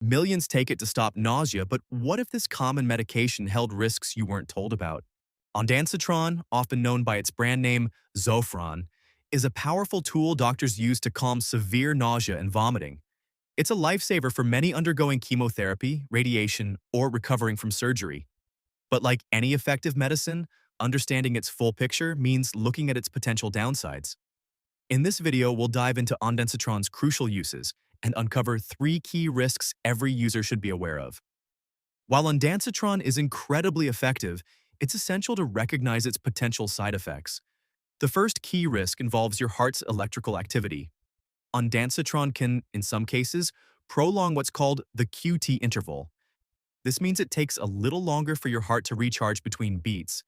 Millions take it to stop nausea, but what if this common medication held risks you weren't told about? Ondansetron, often known by its brand name Zofran, is a powerful tool doctors use to calm severe nausea and vomiting. It's a lifesaver for many undergoing chemotherapy, radiation, or recovering from surgery. But like any effective medicine, understanding its full picture means looking at its potential downsides. In this video, we'll dive into Ondansetron's crucial uses and uncover 3 key risks every user should be aware of. While Ondansetron is incredibly effective, it's essential to recognize its potential side effects. The first key risk involves your heart's electrical activity. Ondansetron can, in some cases, prolong what's called the QT interval. This means it takes a little longer for your heart to recharge between beats,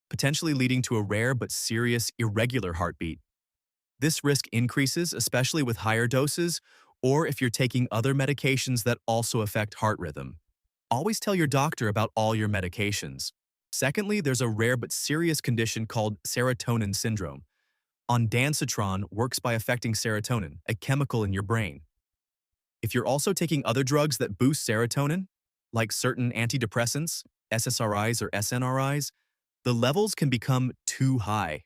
potentially leading to a rare but serious irregular heartbeat. This risk increases, especially with higher doses or if you're taking other medications that also affect heart rhythm. Always tell your doctor about all your medications. Secondly, there's a rare but serious condition called serotonin syndrome. Ondansetron works by affecting serotonin, a chemical in your brain. If you're also taking other drugs that boost serotonin, like certain antidepressants, SSRIs or SNRIs, the levels can become too high.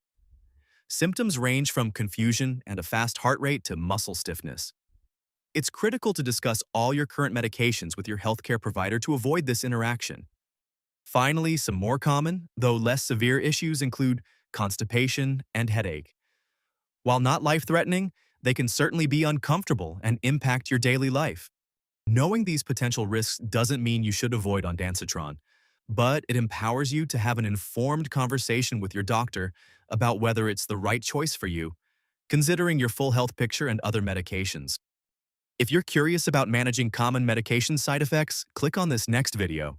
Symptoms range from confusion and a fast heart rate to muscle stiffness. It's critical to discuss all your current medications with your healthcare provider to avoid this interaction. Finally, some more common, though less severe issues include constipation and headache. While not life-threatening, they can certainly be uncomfortable and impact your daily life. Knowing these potential risks doesn't mean you should avoid Ondansetron, but it empowers you to have an informed conversation with your doctor about whether it's the right choice for you, considering your full health picture and other medications. If you're curious about managing common medication side effects, click on this next video.